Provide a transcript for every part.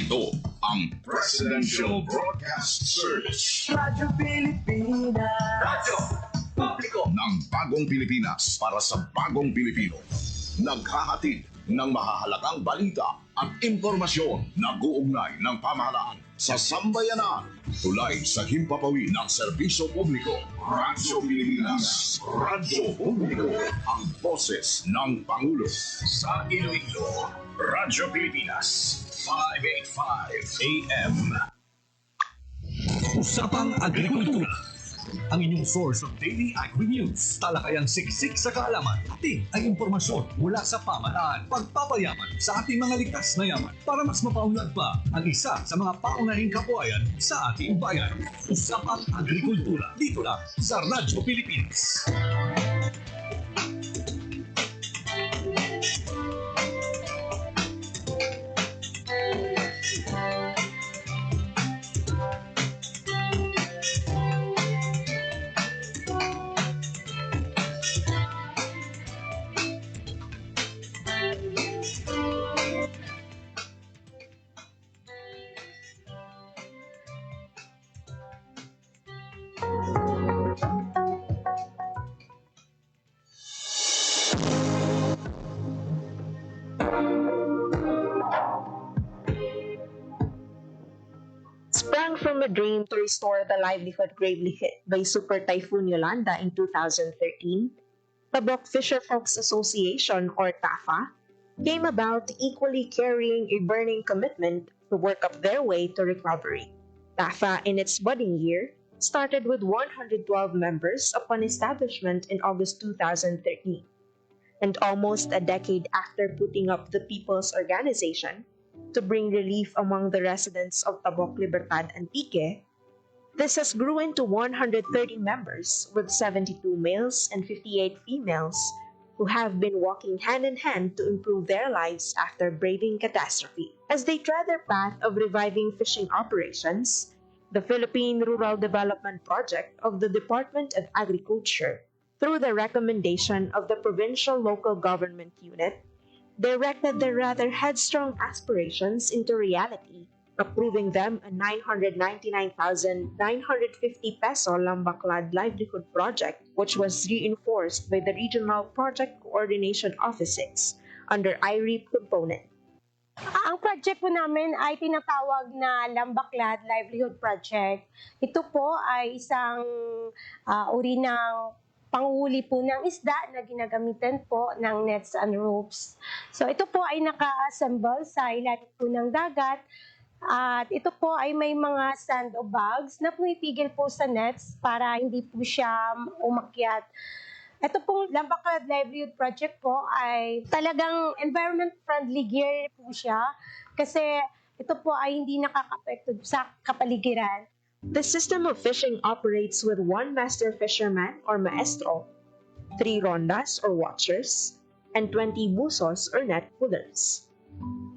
Ito ang Presidential Broadcast Service. Radyo Pilipinas. Radyo Publiko ng Bagong Pilipinas para sa Bagong Pilipino. Naghahatid ng mahahalagang balita at impormasyon na guugnay ng pamahalaan sa sambayanan. Tulay sa himpapawid ng serbisyo publiko. Radyo Pilipinas. Radyo Publiko. Ang boses ng Pangulo. Sa Iloilo, Radyo Pilipinas. 585 AM. Usapang Agrikultura. Ang inyong source of daily agri-news. Talakayang siksik sa kaalaman. Ating ay impormasyon mula sa pamahalaan. Pagpapayaman sa ating mga likas na yaman para mas mapaunlad pa ang isa sa mga paunahing kabuhayan sa ating bayan. Usapang Agrikultura. Dito lang sa Radyo Pilipinas. Sprang from a dream to restore the livelihood gravely hit by Super Typhoon Yolanda in 2013, Tabok Fisherfolks Association, or TAFA, came about equally carrying a burning commitment to work up their way to recovery. TAFA, in its budding year, started with 112 members upon establishment in August 2013. And almost a decade after putting up the People's Organization to bring relief among the residents of Tabok, Libertad, Antique, this has grew into 130 members with 72 males and 58 females who have been walking hand in hand to improve their lives after braving catastrophe. As they tread their path of reviving fishing operations, the Philippine Rural Development Project of the Department of Agriculture, through the recommendation of the Provincial Local Government Unit, directed their rather headstrong aspirations into reality, approving them a 999,950 peso Lambaklad livelihood project, which was reinforced by the Regional Project Coordination Offices under IREP component. Ang project po namin ay tinatawag na Lambaklad Livelihood Project. Ito po ay isang uri ng panghuli po ng isda na ginagamitan po ng nets and ropes. So ito po ay naka-assemble sa ilalim po ng dagat at ito po ay may mga sand o bags na pumipigil po sa nets para hindi po siya umakyat. Ito pong Lambaklad Livelihood Project po ay talagang environment-friendly gear po siya kasi ito po ay hindi nakaka-apekto sa kapaligiran. The system of fishing operates with one master fisherman or maestro, 3 rondas or watchers, and 20 busos or net pullers.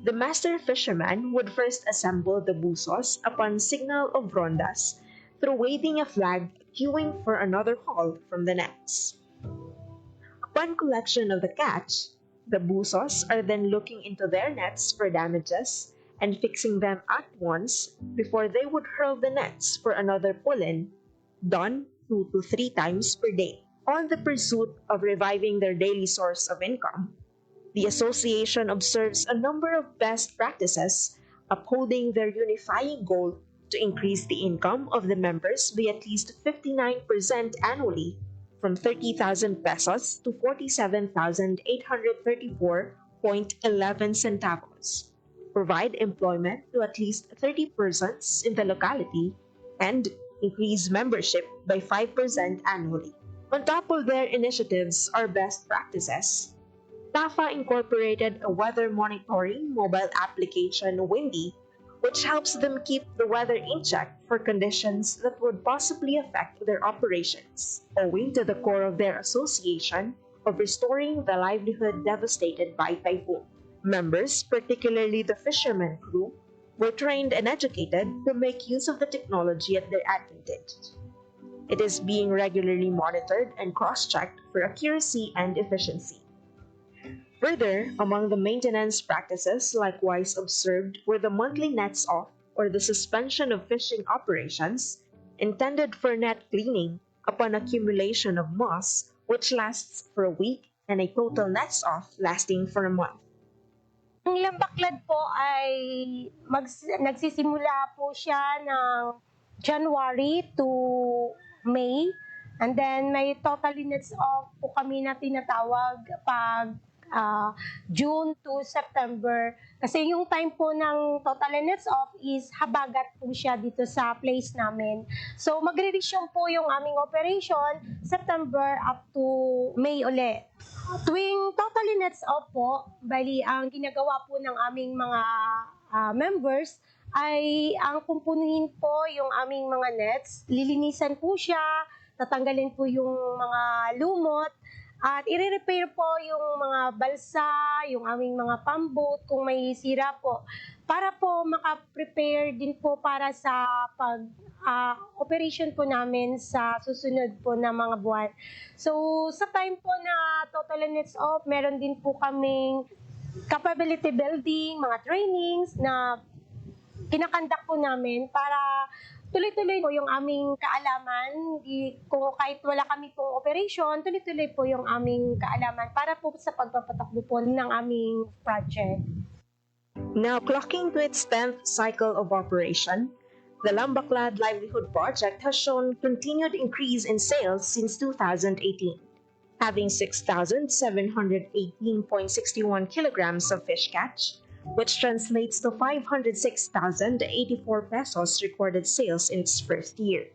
The master fisherman would first assemble the busos upon signal of rondas through waving a flag queuing for another haul from the nets. Upon collection of the catch, the busos are then looking into their nets for damages and fixing them at once before they would hurl the nets for another pull-in, done 2 to 3 times per day. On the pursuit of reviving their daily source of income, the association observes a number of best practices, upholding their unifying goal to increase the income of the members by at least 59% annually, from 30,000 pesos to 47,834.11 centavos. Provide employment to at least 30 persons in the locality, and increase membership by 5% annually. On top of their initiatives are best practices. TAFA incorporated a weather monitoring mobile application, Windy, which helps them keep the weather in check for conditions that would possibly affect their operations, owing to the core of their association of restoring the livelihood devastated by typhoon. Members, particularly the fishermen crew, were trained and educated to make use of the technology at their advantage. It is being regularly monitored and cross-checked for accuracy and efficiency. Further, among the maintenance practices likewise observed were the monthly nets off or the suspension of fishing operations intended for net cleaning upon accumulation of moss, which lasts for a week, and a total nets off lasting for a month. Ang lambaklad po ay nagsisimula po siya ng January to May. And then may total units off po kami na tinatawag pag June to September. Kasi yung time po ng total units off is habagat po siya dito sa place namin. So magre-resume po yung aming operation September up to May uli. Tuwing total units off po, bali ang ginagawa po ng aming mga members ay ang kumpunuhin po yung aming mga nets. Lilinisan po siya, tatanggalin po yung mga lumot, at i-repair po yung mga balsa, yung aming mga pamboat kung may sira po. Para po maka-prepare din po para sa operation po namin sa susunod po na mga buwan. So sa time po na total units off, meron din po kaming capability building, mga trainings na kinakandak po namin para tuloy-tuloy po yung aming kaalaman. Kung kahit wala kami pong operation, tuloy-tuloy po yung aming kaalaman para po sa pagpapatakbo po ng aming project. Now clocking to its 10th cycle of operation, the Lambaklad Livelihood Project has shown continued increase in sales since 2018, having 6,718.61 kilograms of fish catch, which translates to 506,084 pesos recorded sales in its first year,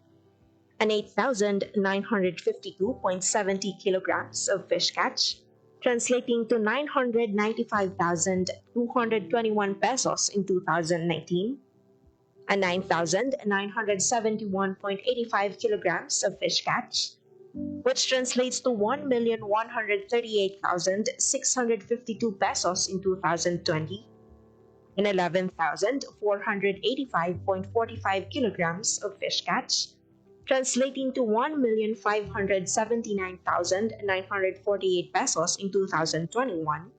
and 8,952.70 kilograms of fish catch, translating to 995,221 pesos in 2019, and 9,971.85 kilograms of fish catch, which translates to 1,138,652 pesos in 2020, and 11,485.45 kilograms of fish catch, translating to 1,579,948 pesos in 2021,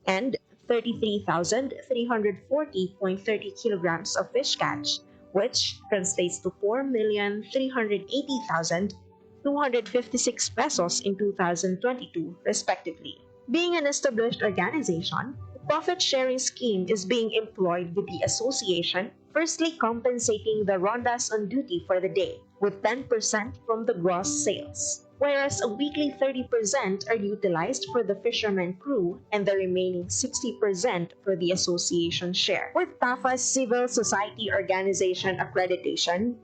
and 33,340.30 kilograms of fish catch, which translates to 4,380,256 pesos in 2022, respectively. Being an established organization, the profit-sharing scheme is being employed with the association, firstly compensating the rondas on duty for the day with 10% from the gross sales, whereas a weekly 30% are utilized for the fisherman crew and the remaining 60% for the association share. With TAFA's civil society organization accreditation,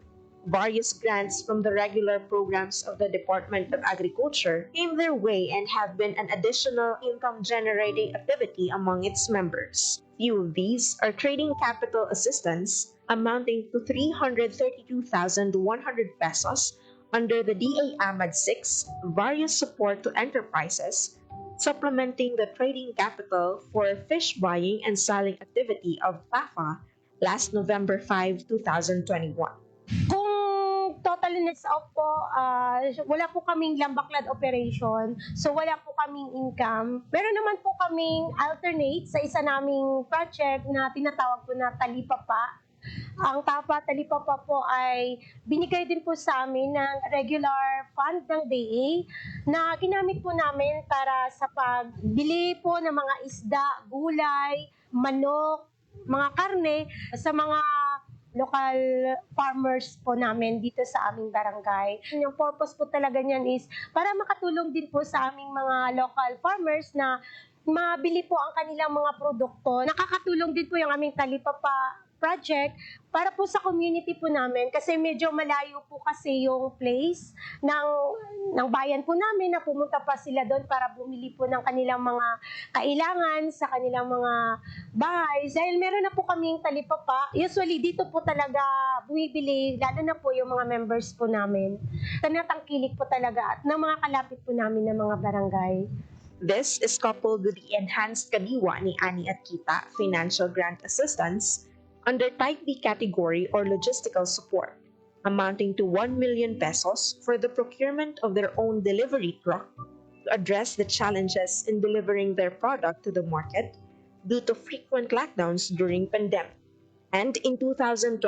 various grants from the regular programs of the Department of Agriculture came their way and have been an additional income-generating activity among its members. Few of these are trading capital assistance amounting to 332,100 pesos under the DA Ahmad 6, various support to enterprises, supplementing the trading capital for fish buying and selling activity of TAFA last November 5, 2021. Kung total units off po, wala po kaming lambaklad operation, so wala po kaming income. Meron naman po kaming alternate sa isa naming project na tinatawag po na Talipapa. Ang TAFA Talipapa po ay binigay din po sa amin ng regular fund ng DA na ginamit po namin para sa pagbili po ng mga isda, gulay, manok, mga karne sa mga local farmers po namin dito sa aming barangay. Yung purpose po talaga niyan is para makatulong din po sa aming mga local farmers na mabili po ang kanilang mga produkto. Nakakatulong din po yung aming Talipapa project para po sa community po namin kasi medyo malayo po kasi yung place ng bayan po namin na pumunta pa sila doon para bumili po ng kanilang mga kailangan sa kanilang mga bahay. Dahil meron na po kaming Talipapa, usually dito po talaga bumibili, lalo na po yung mga members po namin. Tanatangkilik po talaga at ng mga kalapit po namin ng mga barangay. This is coupled with the enhanced kadiwa ni Ani at Kita financial grant assistance under Type B category or logistical support, amounting to 1 million pesos for the procurement of their own delivery truck, to address the challenges in delivering their product to the market due to frequent lockdowns during pandemic. And in 2023,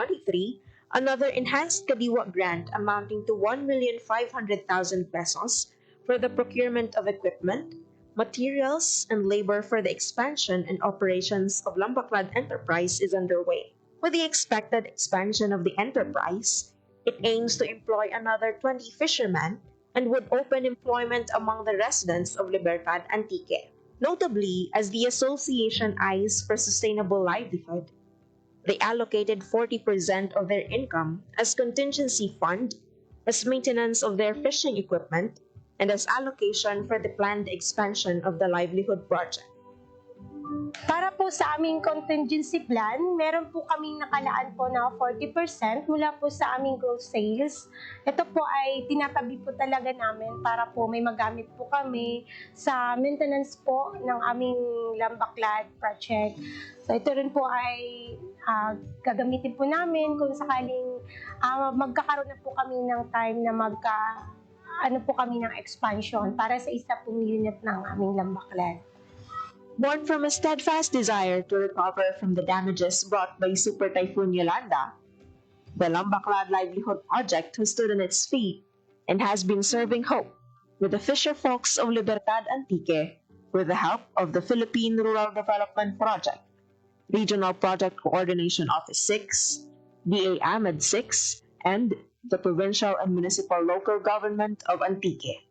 another enhanced Kadiwa grant amounting to 1,500,000 pesos for the procurement of equipment, materials, and labor for the expansion and operations of Lambaclad Enterprise is underway. With the expected expansion of the enterprise, it aims to employ another 20 fishermen and would open employment among the residents of Libertad Antique. Notably, as the association eyes for sustainable livelihood, they allocated 40% of their income as contingency fund, as maintenance of their fishing equipment, and as allocation for the planned expansion of the livelihood project. Para po sa aming contingency plan, meron po kaming nakalaan po na 40% mula po sa aming gross sales. Ito po ay tinatabi po talaga namin para po may magamit po kami sa maintenance po ng aming Lambaclad project. So ito rin po ay gagamitin po namin kung sakaling magkakaroon na po kami ng time na po kami ng expansion para sa isa pong unit ng aming Lambaclad. Born from a steadfast desire to recover from the damages brought by Super Typhoon Yolanda, the Lambaclad Livelihood Project has stood on its feet and has been serving hope with the fisher folks of Libertad Antique with the help of the Philippine Rural Development Project, Regional Project Coordination Office 6, DA Ahmed 6, and the Provincial and Municipal Local Government of Antique.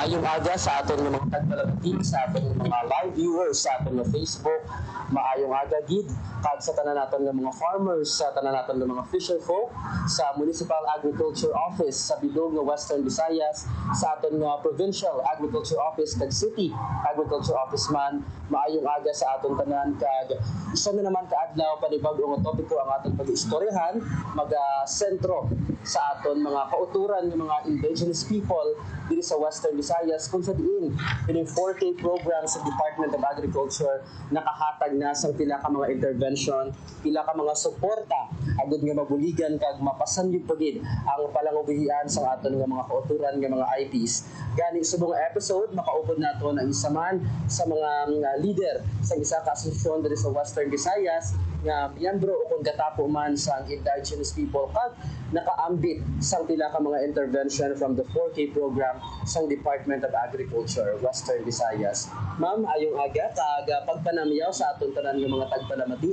Maayong aga sa aton ng mga tagpalagting, sa aton ng mga live viewers, sa aton ng Facebook. Maayong aga gid kag sa tanan naton ng mga farmers, sa tanan naton ng mga fisher folk, sa Municipal Agriculture Office sa Bilog nga Western Visayas, sa aton nga Provincial Agriculture Office kag City Agriculture Office man. Maayong aga sa aton tanan kag isa na naman kaadlaw panibag-o nga topiko ang aton pag-istoryahan maga-sentro sa aton mga kauturan ng mga indigenous people diri sa Western Visayas kung sa diin kining 4K program sa Department of Agriculture nakahatag na sa pila ka mga intervention, pila ka mga suporta agud nga mabuligan kag mapasangyud pagid ang palangubihian sa aton nga mga kauturan nga mga IPs. Gani subong episode makaupod naton ang isa man sa mga leader sa isa ka asosasyon diri sa Western Visayas nga miyembro o kung katapo man sa indigenous people kag nakaambit sa pila ka mga intervention from the 4K program sa Department of Agriculture Western Visayas. Ma'am, ayong aga kag pagpanamiyaw sa aton tanan nga mga tagpalamati.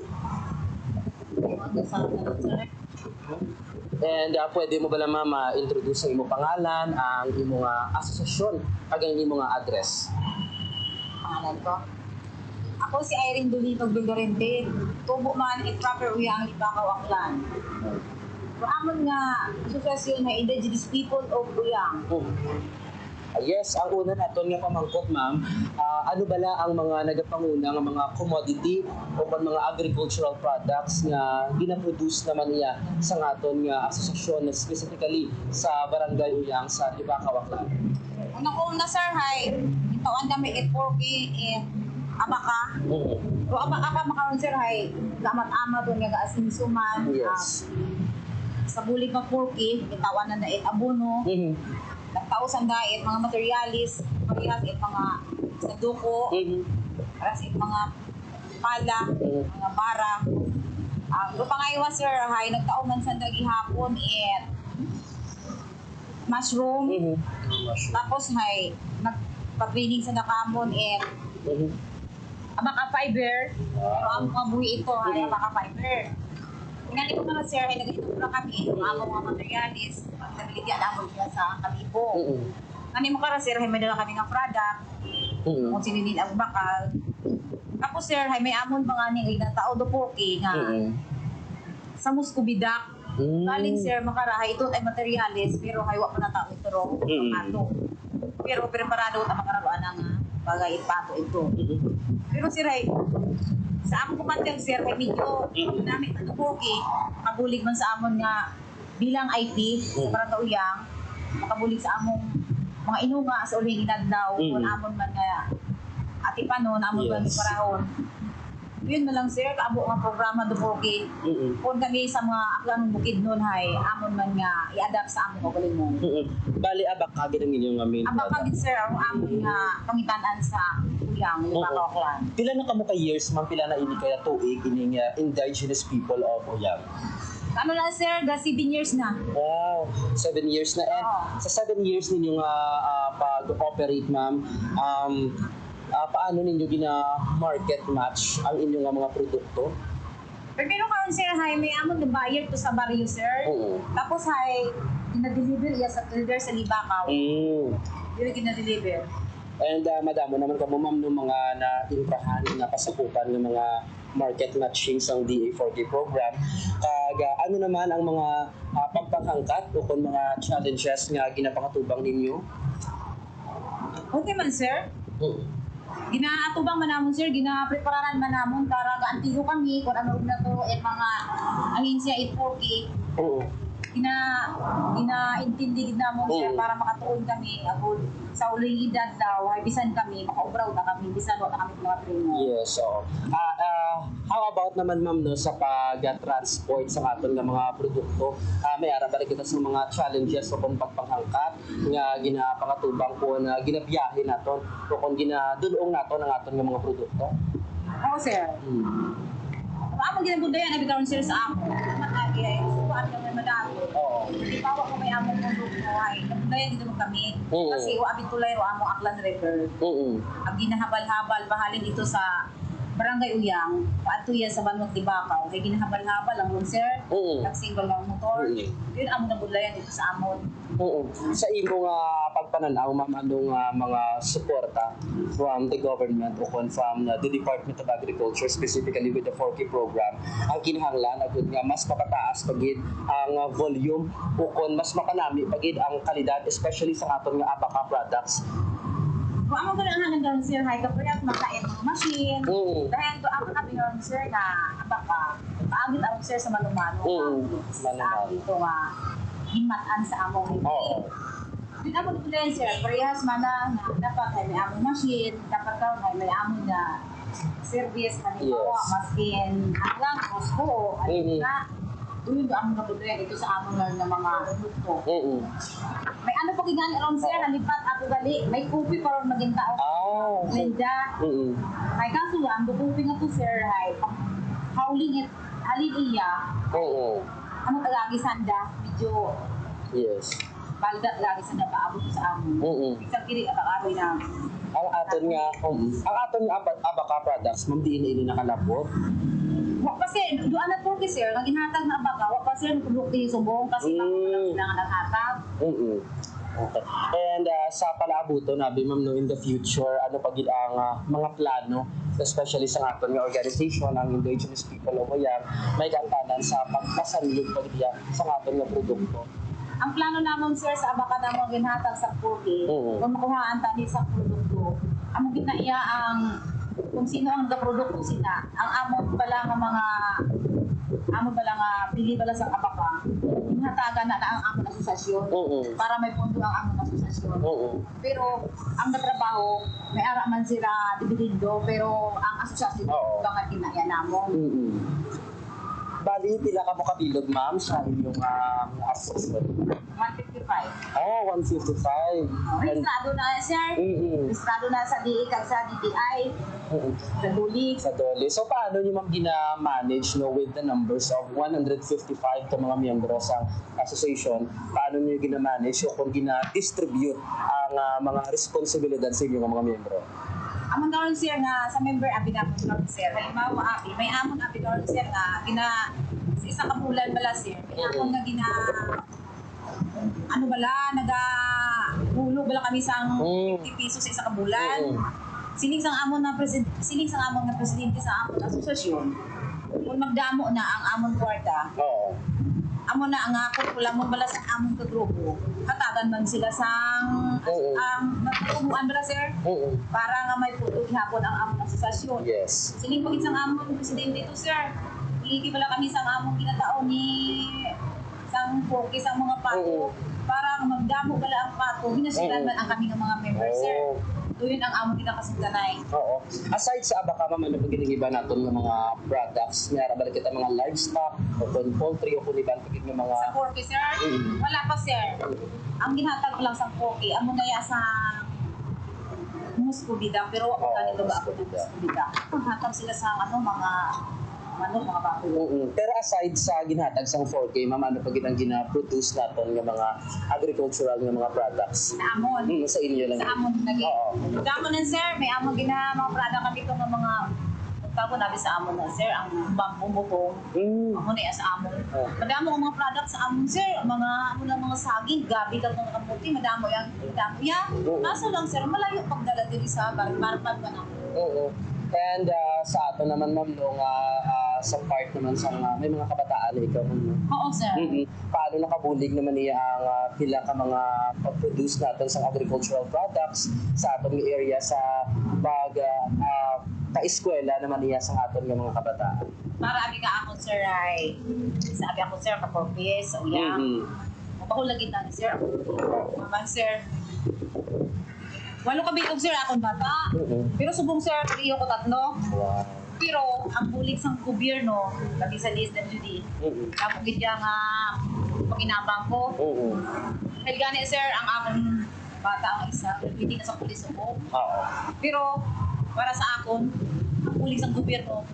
And pwede mo ba lang ma'am introduce ang imong pangalan, ang imong asosasyon kag ang imong address? Pangalan ko. Ako si Irene Dulitog Villarente. Tubo man proper uyang Libakaw Aklan. Amon nga asosasyon na indigenous people of Uyang. Yes, ang una naton nga pamangkot ma'am, ano bala ang mga nagapanguna nga mga commodity o mga agricultural products nga ginaproduce naman niya sa aton nga asosasyon specifically sa Barangay Uyang sa Libakaw Aklan. Una sir, hay, itawan kami itporki abaka. O abaka makaroon sir, hay, gamat-ama doon nga gaasinsuman. Yes. Sa bulig ng porky, itawan na abono. Nagtausan dahil mga materialis, parehas mga saduko, parehas mga pala, mga bara. Pangaywa sir, hay, nagtauman sa hapon mushroom. Tapos hay, nagpa-training sa nakamon abaka fiber. Pero ang mabuhi ito hay abaka fiber. Ingani ko mga sir, ay nag-ito na kami ang mga materialis, pagkabiligyan namin niya sa kalibo. Ngani mo ka sir, ay may dala kami ng product, kung sinilin ang bakal. Tapos sir, ay may amon mga nilay na tao do poke nga sa muskubidak. Galing sir, makarahay ito ay materialis, pero haywa pa na tao ito ro, ato. Pero preparado ito makararoan ng bagay ipato ito. Pero sir, ay sa among kumanteng sir, ay medyo namin ito poke, makabulig man sa amon nga bilang IP sa Barangay Uyang, makabulig sa among mga inunga sa uling inadlaw, kung amon man nga atipanon, amon man parahon. Yun na lang sir, kaabo nga programa do poke. Kung kami sa mga aklang bukid nun hay, amon man nga i-adapt sa among kagalingon. Bali abak kagid ang inyong main. Abak kagid sir, ang amon nga pangitanan sa Uyang, Libakaw Aklan. Pila na kamo ka years man, pila na ini kaya tuig ining indigenous people of Uyang? Ano lang sir, 7 years na. Wow, 7 years na. And sa 7 years ninyong pag-operate ma'am, paano ninyo gina-market match ang inyong mga produkto? Pero karon sir, hay, may amon na buyer to sa barrio sir. Tapos hay, gina-deliver iya sa trader sa Libakaw. Yun gina-deliver. And madamo naman kamo ma'am ng mga na-imprahan na kasapukan ng mga market matching sa DA4K program. Kag ano naman ang mga pagpangangkat o kung mga challenges nga ginapakatubang ninyo? Okay man sir. Ginaatubang man namon sir, ginaprepararan man namon para gaantigo kami kung ano na to mga ahinsya 4K. Ginaintindi namon sir para makatuon kami agud sa uling edad daw ay bisan kami makaubraw na kami bisan wala kami mga training. Yes, so how about naman ma'am no sa pag-transport sa aton nga mga produkto? May ara balik kita sa mga challenges o kung pagpanghangkat nga ginapakatubang po na ginabiyahe naton o kung ginadulong naton ang aton nga mga produkto? Oo sir. Among ginabudayan na bitaw sir sa amo. Matagi ay suwat kami madami. Di pa ko may among produkto ay nabudayan dito kami. Kasi wa abit tulay ro among Aklan River. Ang ginahabal-habal bahalin dito sa Barangay Uyang, paadto yan sa Banwag Tibakaw, kay ginahabal-habal ang mo sir, Oo. nag-single lang motor, Oo. yun amo na budlayan dito sa amon. Oo. Sa imo nga pagpananaw, ma'am, anong mga suporta from the government o from the Department of Agriculture, specifically with the 4K program, ang kinahanglan agud nga mas mapataas pagid ang volume o kon mas makanami pagid ang kalidad, especially sa aton nga abaka products. Kung amo ko lang hanggang doon sir, hay kapag makain mga machine, Oo. dahil doon ako kami doon sir na baka, paagit ako sir sa Manumano, sa Manumano. dito nga, himatan sa among hindi. Oo. Dito ako dito din sir, parehas mana na dapat ay may among machine, dapat daw may among na service, halimbawa, Yes. maskin, hanggang Costco, Mhm. na, doon yung among kabudre dito sa among na mga produkto. Oo. May ano pa kinani ron sir, nalipat ako gali, may kopi pa ron maging tao. Linda, Oo. ay kaso lang, dukupi nga to sir, ay hauling it, halin iya, Oo. ano tagagi sanda, medyo Yes. balda lagi sanda paabot sa amon. Oo. Isang kiri at ang na, Ang aton nga, ang aton nga abaka products, ma'am, di ini nakalabot. wak pa sir, doon na po sir, ang inhatag na baka, wak pa sir, produkto yung subong, kasi lang sila nga naghatag. Oo. Okay. And sa palaabuto nabi ma'am no, in the future ano pagid ang mga plano, especially sa aton nga organization ang Indigenous People of Uyang, may kantanan sa pagpasanlog pagid sa aton nga produkto. Ang plano namon sir sa abaka na mga ginhatag sa Purki, Oo. kung makuhaan tani sa produkto, amo ginaiya ang kung sino ang produkto sila. Ang amo pala nga pili bala sa abaka, hinatagan na ang among asosasyon Oo. para may pundo ang among asosasyon. Oo. Pero ang trabaho, may ara man sila dibidindo, pero ang asosasyon Oo. baka kinaya namon. Oo. Bali, pila ka mo kabilog ma'am sa inyong assessment? 155. Oh, 155. Registrado na sir. Registrado na sa DI kag sa DTI. Sa Duli. Sa Dole. So paano nyo ma'am gina-manage no, with the numbers of 155 ka mga miyembro sa association? Paano nyo gina-manage o kung gina-distribute ang mga responsibilidad sa inyong mga miyembro? Amon daw sir nga sa member abi na po sir. Halimbawa abi, may amon abi daw sir nga sa isang kabulan bala sir. May amon nga ano bala, hulog bala kami sa 50 pesos sa isang kabulan. Siling sang amon nga presidente sa amon asosasyon. Kung magdamo na ang amon kwarta, Oo. amo na ang ako pula mo bala sa amon ka grupo. Katagan man sila sang nagtubuan bala sir. Oo. Para nga may puto gihapon ang amon asosasyon. Yes. Siling pagit sang amon presidente to sir. Ikibala kami sang amon ginataon ni sang Purki sang mga pato para magdamo bala ang pato. Hinasilan man ang kami nga mga members sir. Doon ang amon ginakasintanay. Oo. Aside sa abaka ma'am, ano pag iba natin ng mga products, mayara balik kita mga livestock, o kung poultry, o kung ibang pagid ng mga... Sa Purki sir, wala pa sir. Ang ginhatag ko lang sa Purki, amo na ya sa muskubida, pero wala ka nito ba ako ng muskubida. Hatag sila sa mga baboy. Pero aside sa ginhatag sa 4K, ma'am, ano pagid ang gina-produce natin ng mga agricultural ng mga products? Sa amon. Sa inyo lang. Sa amon lagi. Oo. Sa amon na sir, may amon mga product kami ito ng mga tawag nabi sa amon na sir, ang bambong amon na sa amon. Madamo ang mga product sa amon sir, mga saging, gabi kag mga kamuti, madamo yan. Kaso lang sir, malayo pagdala diri sa barpad ba na. Oo. And sa ato naman ma'am, sa part naman sa may mga kabataan na ikaw ma'am. Oo sir. Paano nakabulig naman niya ang pila ka mga pag-produce natin sa agricultural products sa atong area sa ka-eskwela naman niya sa aton ng mga kabataan? Para abi ka ako sir ay sabi ako sir ka-purpose, sa uyang. Mapahulagin na sir ako. Maman sir. Walo ka bitog sir akong bata. Pero subong sir, iyo ko 3. Wow. Pero ang bulig sang gobyerno, lagi sa DSWD, ako gidya nga paginabang ko. Kaya gani sir, ang akong bata ang isa, hindi na sa pulis ako. Pero para sa akon, ang bulig sang gobyerno,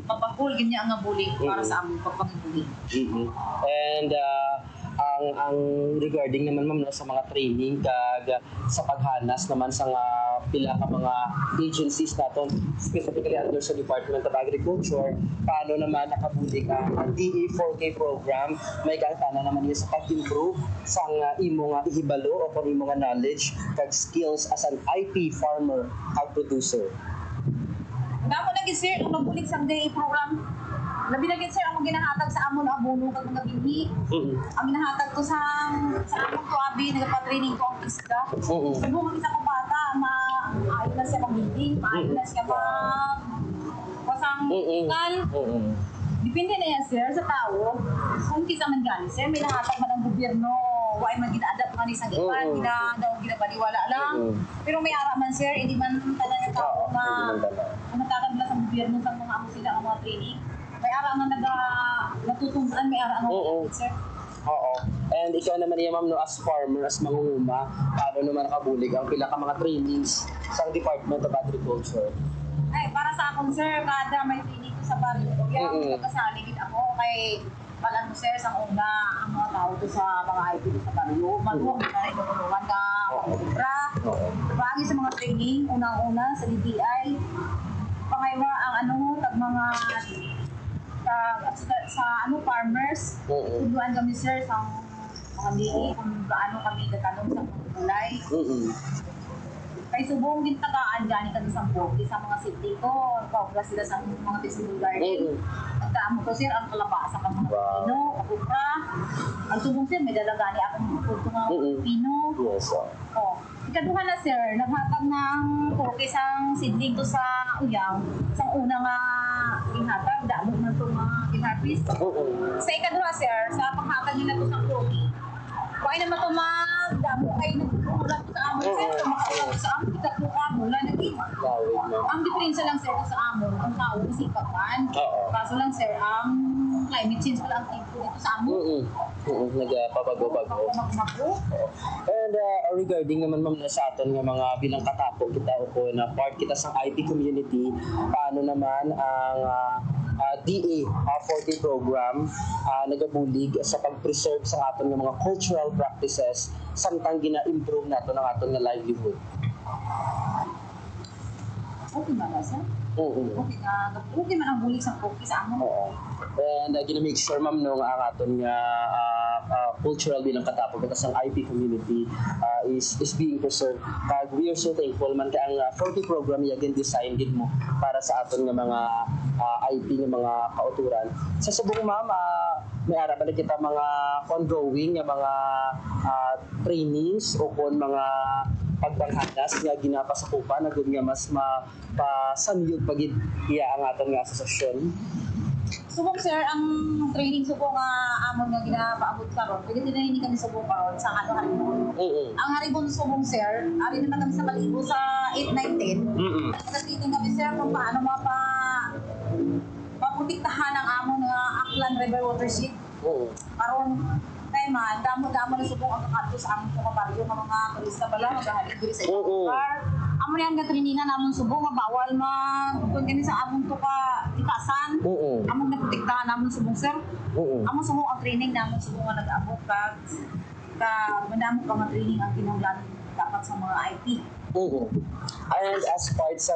mapahul niya ang bulig para sa among pagpangbulig. And ang regarding naman ma'am no, sa mga training kag sa paghanas naman sa pila ka mga agencies naton, specifically under sa Department of Agriculture, paano naman nakabulig ang DA 4K program, may kaangtana naman yun sa pag-improve sa imo nga ihibalo o kung imo nga knowledge kag skills as an IP farmer ag producer. Damo lagi sir, ang magbulig sa DA program. Labi na gid sir ang ginahatag sa amon abono kag mga binhi. Ang ginahatag ko sa amon ko abi nagpa-training ko ang isda. Subo isa ka bata maayo na siya mag-building, maayo na siya mag pasang kal. Depende na yan sir sa tao. Kung kisa man gani sir, may nahatag man ang gobyerno. Why man gina-adapt man isang iban, ginabaliwala lang. Pero may ara man sir, hindi man talaga tao na natagad lang sa gobyerno sa mga amo sila ang mga training. May ara man natutunan, may ara ang sir. Oo. And ikaw naman iya ma'am no, as farmer, as mangunguma, paano naman nakabulig ang pila ka mga trainings sa Department of Agriculture? Ay, para sa akong sir, kada may training ko sa barrio, yung nagkasaligid ako kay palan mo sir, sa una, ang mga tao ko sa mga IP ko sa barrio, maluwag na rin tulungan na obra. Bagi sa mga training, unang-una sa DTI, pangaywa ang tag mga sa farmers, tuduan kami sir sa mga DA kung gaano kami katanong sa mga kulay. Kay subong din tagaan gani kami sa bote sa mga city ko, kaobra sila sa mga vegetable garden. Nagkaamo ko sir ang kalabasa kang mga pino, kapupra. Ang subong sir may dalagani akong puto nga pino. Yes. Oh, ikaduha na sir, naghatag ng focus ang seedling to sa uyang. Sa una nga ginhatag, damo man to mga ginharvest. Sa ikaduha sir, sa paghatag nila to sa cookie. Kuhay naman ito magdamo ay nagkukulang sa amon sir, makaulang sa amon, ikatlo amon lang naging. Ang diferensya lang sir sa amon, ang tao sikapan. Kaso lang sir, ang climate change pala ang tipo dito sa amon. Nagpabago-bago. And regarding naman ma'am na sa aton nga mga bilang katapog kita o na part kita sa IT community, paano naman ang DA 40 program nagabulig sa pag-preserve sa aton nga mga cultural practices samtang gina-improve nato ng aton nga livelihood. Okay ba sir? Okay man ang bulig sa cookie sa amon. And gina-make sure ma'am no nga ang aton nga cultural bilang katapog kita sa IP community is being preserved. Kag we are so thankful man kay ang 40 program again design gid mo para sa aton nga mga IP nga mga kauturan. Sa subong ma'am, may ara ba na kita mga ongoing nga mga trainings o kon mga pagbanghanas nga ginapasakupan na gud nga mas mapasamyog pagid iya ang aton nga asosasyon. Subong sir, ang training subong nga amon nga ginapaabot karon. Pwede din kami subong karon sa Haribon. Ang Haribon subong sir, ari naman kami sa Malibo sa 8, 9, 10. Nagtitingin kami sir kung paano maputiktahan ang amon nga Aklan River watershed. Karon kay man damo-damo na subong ang kakadto sa amon nga baryo nga mga turista bala magahalin diri sa lugar. Amon yan nga trainingan namon subong nga bawal kung kini sa amon to ka tikasan. Amon naprotektahan namon subong sir. Amon subong ang training namon subong nga nag-abot ka madamo ka nga training ang kinahanglan dapat sa mga IT. And as part sa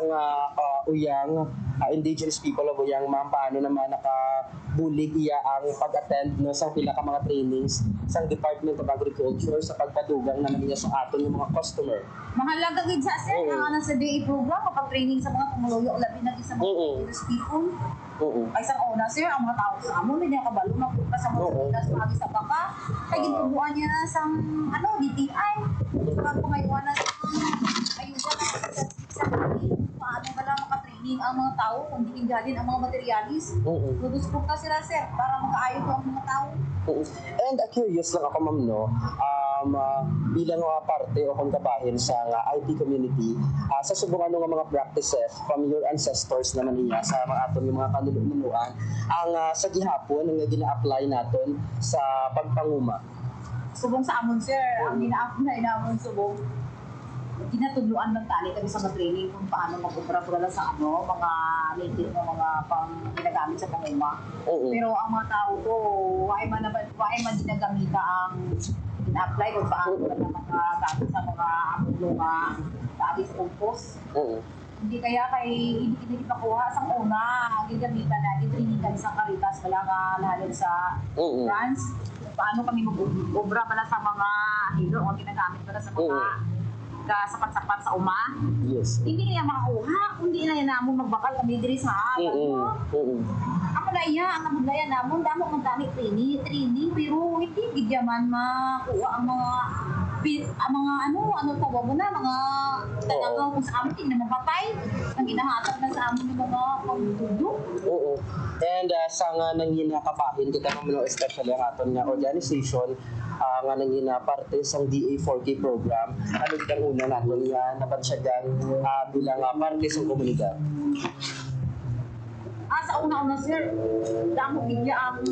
uyang indigenous people of Uyang ma'am, paano naman nakabulig iya ang pag-attend no sa pila ka mga trainings sa Department of Agriculture sa pagpadugang naman niya sa aton yung mga customer? Mahalaga gid sa sir ang sa DA program kapag training sa mga pumuluyo labi na sa mga indigenous people. Ay sa una sir, ang mga tao sa amon hindi nakabalo magpunta sa mga Pilipinas pagi sa baka. Kay gintubuan niya sa DTI. Pagpangayuan na sa ayuda sa paano ba lang makatraining ang mga tao kung di galin ang mga materialis. Tuduspo ka sila sir para makaayo ang mga tao. And curious lang ako ma'am no, bilang parte o kung kabahin sa IT community, sa subong ano nga mga practices from your ancestors naman niya sa mga aton yung mga kanunumuan ang sa gihapon nga gina-apply naton sa pagpanguma. Subong sa amon sir, ang gina-apply namon subong ginatudluan ng tali kami sa mga training kung paano mag-opera sa mga native na mga ginagamit sa panguma. Pero ang mga tao ko, why man ginagamita ang in-apply kung paano ba na mga gamit sa mga mga dati sa compost. Hindi kaya hindi makuha sa una. Ang gagamitan natin, training kami sa Caritas, wala nga lahat sa France. Paano kami mag-obra pala sa mga hilo o ginagamit pala sa mga sapat-sapat sa uma. Yes. Hindi niya makakuha, hindi na yan namon magbakal kami diri sa alam. Ako na iya, ang nabudlayan namon, damo man dami training, pero hindi gidyaman makuha ang mga ano tawag mo na, mga talaga kung sa amin, hindi na mapatay. Ang ginahatag na sa amin yung mga pagtudok. And sa nga nang ginakabahin, kita naman especially ang aton nga organization, nga nang parte sa DA4K program, ano itang una natin nga napansyagan bilang parte sa komunidad? Sa una-una, sir, damo bigya ang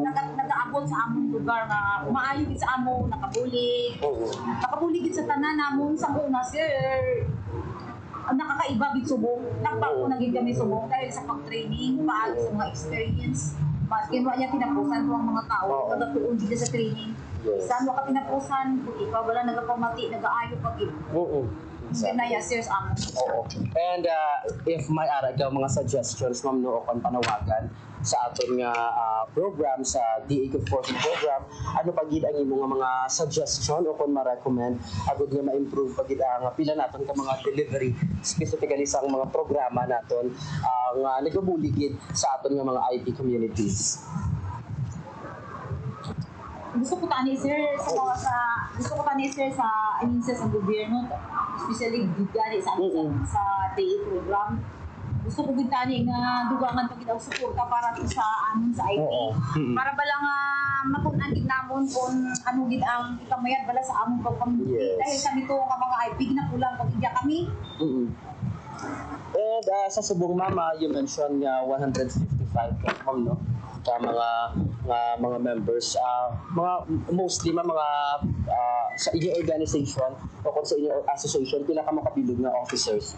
nag-aabot sa among lugar na umaayo gid sa among nakabulig. Nakabulig gid sa tanan namon sa una, sir. Ang nakakaiba gid subong. Nagbago na gid kami subong dahil sa pag-training, paagi sa mga experience. Mas ginawa niya tinapusan ko ang mga tao kada tuon gid sa training. Saan mo ka tinapusan, kung ikaw wala nagapamati, nag-aayo pa gid. Ganaya, sir, sa amon. And if may ara ikaw mga suggestions, ma'am, no, o kung panawagan sa aton nga program, sa DA4K program, ano pa gid ang imong mga suggestion o kung ma-recommend agud nga ma-improve pa gid ang pila naton ka mga delivery specifically sa mga programa naton nga nagabuligid sa aton nga mga IT communities? Gusto ko tani, sir, sa sa gobyerno, especially gani sa DA program. Gusto ko gintani nga dugangan pag daw suporta para sa amin sa IT. Para bala nga matun-an gid namon kung ano gid ang kamayad bala sa among pagpamilya. Dahil kami to nga mga IP ginakulang pag iya kami. And sa subong mama, you mentioned nga 155 ma'am, no? Sa mga members, mga mostly mga sa inyong organization o kung sa inyong association, pila ka makabilog na officers?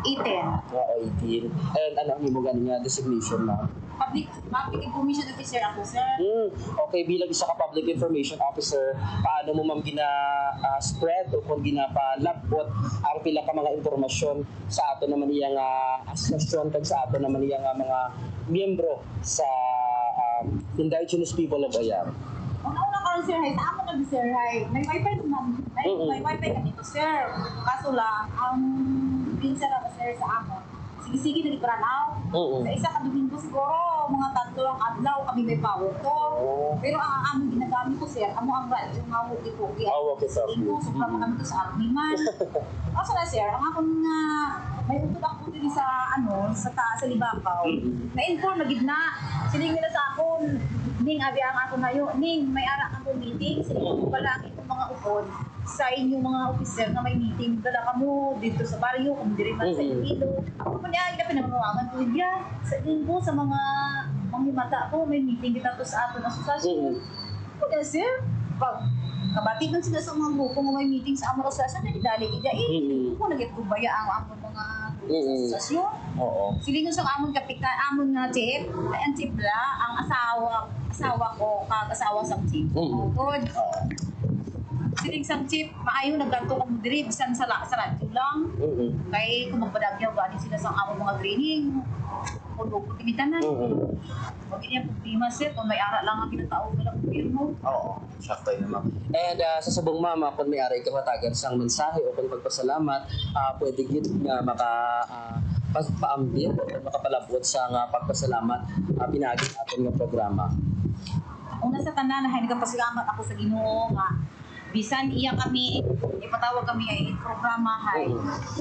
18. And ano ang imo gani nga designation na? Public Information Officer ako, sir. Okay, bilang isa ka Public Information Officer, paano mo ma'am gina-spread o kung ginapalabot ang pila ka mga impormasyon sa ato naman iyang asosasyon kag sa ato naman iyang mga miyembro sa Indigenous People of Ayam? Una ka, sir, hay. Sa ako sir, hay. May wifi naman. May wifi kami to, sir. Kaso lang, ang pinsa na sir sa ako, sige-sige na ipranaw. Sa isa ka Domingo siguro, mga tatlo ang adlaw kami may power to. Pero ang aming ginagamit ko, sir, amo ang radyo nga walkie-talkie. Walkie-talkie. Supra pa kami to sa army man. Kaso na, sir, ang akong may utod ako din sa sa Libacaw. Na-inform na gid na. Siling nila sa akon, Ning, abi ang ako ngayon. Ning, may ara ako meeting. Siling ko pala ang itong mga upod sa inyong mga officer na may meeting. Dala ka mo dito sa baryo, kung diri man sa Iloilo. Ako pa niya, ina pinagawagan ko niya. Sa linggo, sa mga manghimata ko, may meeting kita to sa aton asosasyon. Ako niya, sir, pag kabati man sila sa mga grupo nga may meeting sa among asosasyon, nagdali kita kung nagitubaya ang among mga asosasyon. Silingon sa amon kapitan, amon nga chief, ay ang chief la, ang asawa ko, kag-asawa sa chief. Good. Siling sang chief, maayo nagganto kang diri, bisan sa radyo lang. Kay kung magpadagyaw, gani sila sa amon mga training. Kung pagkimitan na. Huwag niya problema, sir, kung may ara lang ang pinatawag ko lang mo. Sakto yun, ma'am. And sa sabong mama, kung may aray kamatagan sang mensahe o kung pagpasalamat, pwede yun na pagpaambit o makapalabot sa pagpasalamat pinagin aton nga programa. Una sa tanan, nagpasalamat ako sa Ginoo nga bisan iya kami ipatawag kami ay programa hay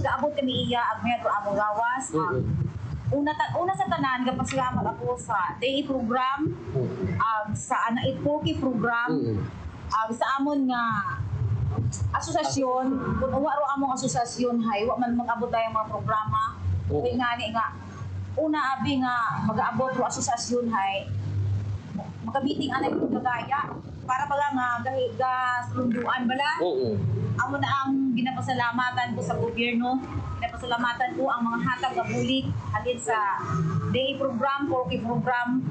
gaabot kami iya ag may among gawas. Una sa tanan, nagpasalamat ako sa DA program, sa DA4K program, sa amon nga asosasyon, kung waro among asosasyon hay, wa man mag-abot tayo mga programa. Kaya nga, una abi nga mag-aabot ro asosasyon hay, makabiting anay kong kagaya, para pala nga sunduan bala. Amo na ang ginapasalamatan ko sa gobyerno, ginapasalamatan ko ang mga hatag nga bulig halin sa DA program, 4K program,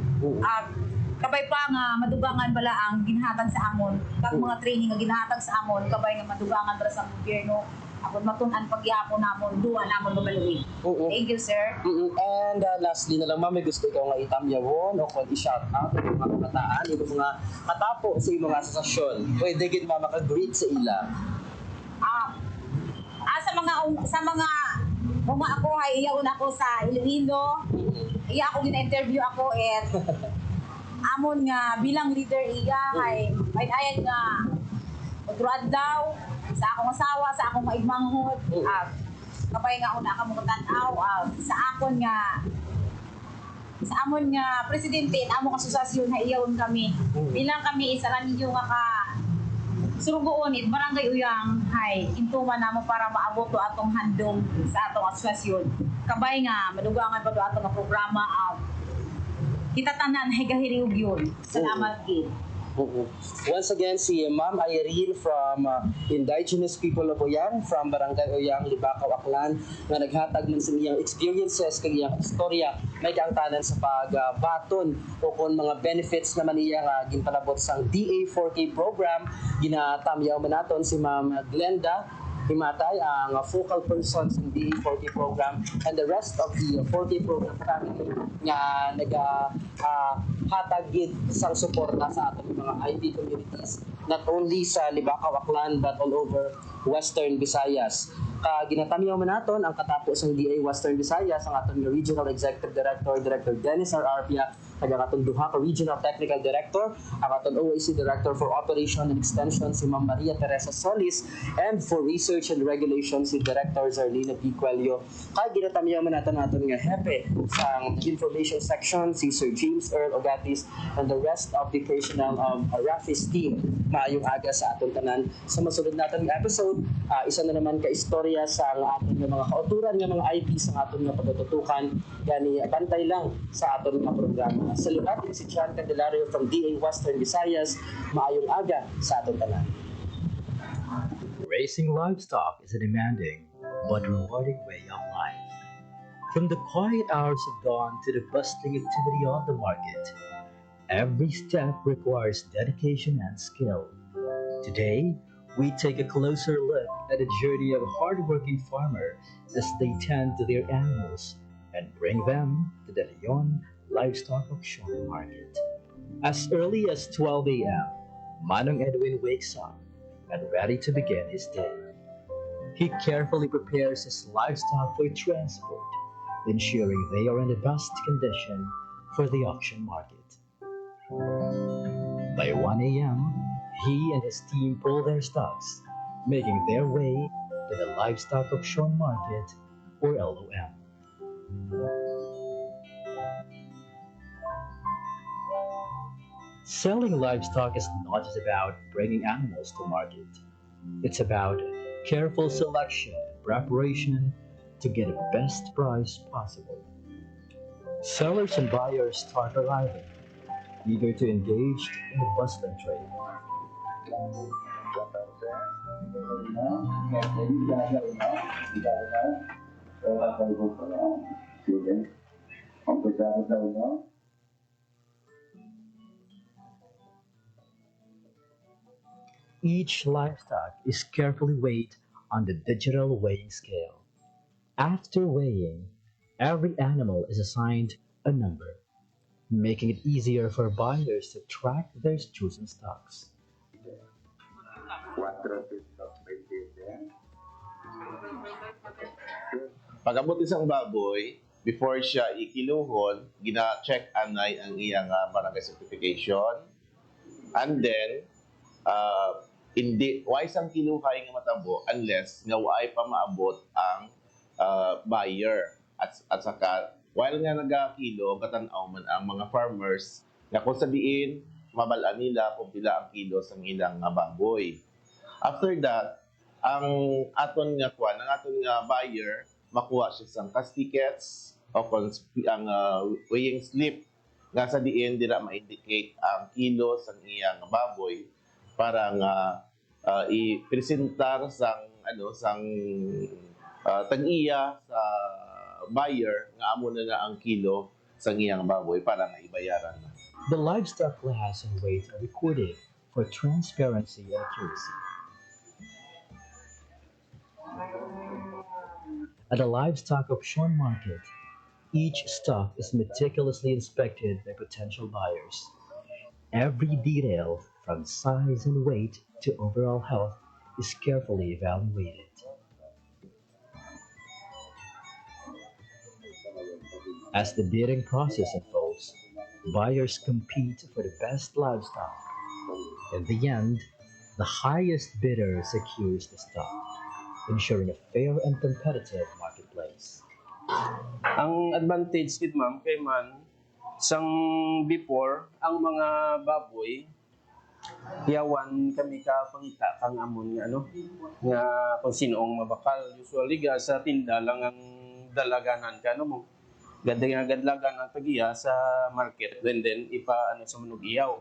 kabay pa nga madugangan bala ang ginhatag sa amon kag mga training nga ginhatag sa amon kabay nga madugangan bala sa gobyerno ako matun-an pagyapon namon duwa namon babaluwi. Thank you, sir. And lastly na lang, ma'am, may gusto ikaw nga itamyawon o kung i-shout out ang mga kabataan, yung mga katapo sa iyong mga asosasyon. Pwede gid ma'am maka-greet sa ila. Sa mga ako ay iyaw na ako sa Iloilo. Iya ako gina-interview ako at amon nga bilang leader iya ay ayan nga magruad daw sa akong asawa, sa akong maigmanghod. Kapay nga una ka mo tanaw sa amon nga presidente na among asosasyon na iyawon kami. Bilang kami isa ra ninyo nga ka surugoon it barangay Uyang hay intuman namo para maabot to atong handom sa atong asosasyon. Kabay nga madugangan pa to atong nga programa kita tanan hay gahiriog yun. Salamat gid. Once again, si Ma'am Irene from Indigenous People of Oyang, from Barangay Oyang, Libakaw, Aklan, nga naghatag man sa iyang experiences, kag iyang istorya, may kaangtanan sa pagbaton o kung mga benefits naman iya nga ginpalabot sa DA4K program. Ginatamyaw man naton si Ma'am Glenda Himatay, ang focal person sa DA4K program, and the rest of the 4K program family nga naghatagid sang suporta sa atong mga IP communities, not only sa Libakaw, Aklan, but all over Western Visayas. Ginatamyaw man naton ang katapos ng DA Western Visayas ang atong Regional Executive Director, Director Dennis R. Arpia, kag ang atong duha ka Regional Technical Director, ang atong OAC Director for Operation and Extension si Ma'am Maria Teresa Solis, and for Research and Regulation si Director Zarlina P. Cuello. Ginatamyaw man naton nga hepe sa Information Section si Sir James Earl Ogatis and the rest of the personnel of Rafis team. Maayong aga sa atong tanan. Sa masunod natin episode, isa na naman ka istorya sa aton nga mga kauturan nga mga IP sa aton nga pagtutukan, gani bantay lang sa aton nga programa. Salamat si John Candelario from DA Western Visayas. Maayong aga sa aton tanan. Raising livestock is a demanding but rewarding way of life. From the quiet hours of dawn to the bustling activity on the market, every step requires dedication and skill. Today, we take a closer look at the journey of a hardworking farmer as they tend to their animals and bring them to the Leon Livestock Auction Market. As early as 12 a.m., Manong Edwin wakes up and ready to begin his day. He carefully prepares his livestock for transport, ensuring they are in the best condition for the auction market. By 1 a.m., he and his team pull their stocks, making their way to the Livestock Auction Market, or LOM. Selling livestock is not just about bringing animals to market. It's about careful selection and preparation to get the best price possible. Sellers and buyers start arriving, eager to engage in the bustling trade. Each livestock is carefully weighed on the digital weighing scale. After weighing, every animal is assigned a number, making it easier for buyers to track their chosen stocks. Pag-abot isang baboy, before siya ikiluhon, gina-check anay ang iyang barangay certification. And then, hindi, why isang kiluhay nga matabo unless nga why pa maabot ang buyer. At saka, while nga nagakilo, katanaw man ang mga farmers na kung sabihin, mabalaan nila kung pila ang kilo sa ilang baboy. After that, ang aton nga buyer, makuha siya sa cash tickets o kung ang weighing slip nga sa diin dira ma-indicate ang kilo sa iyang baboy para nga i-presentar sang tag-iya sa buyer nga amo na ang kilo sa iyang baboy para nga ibayaran na. The livestock class and weight are recorded for transparency and accuracy. At a livestock auction market, each stock is meticulously inspected by potential buyers. Every detail, from size and weight to overall health, is carefully evaluated. As the bidding process unfolds, buyers compete for the best livestock. In the end, the highest bidder secures the stock, ensuring a fair and competitive marketplace. Ang advantage gid ma'am kay man sang before ang mga baboy yawan kami ka pangita kang amon nga ano nga kung sinoong mabakal usually ga sa tinda lang ang dalaganan ka no mo gadlagan ang tagiya sa market then ipa ano sa manog iyaw.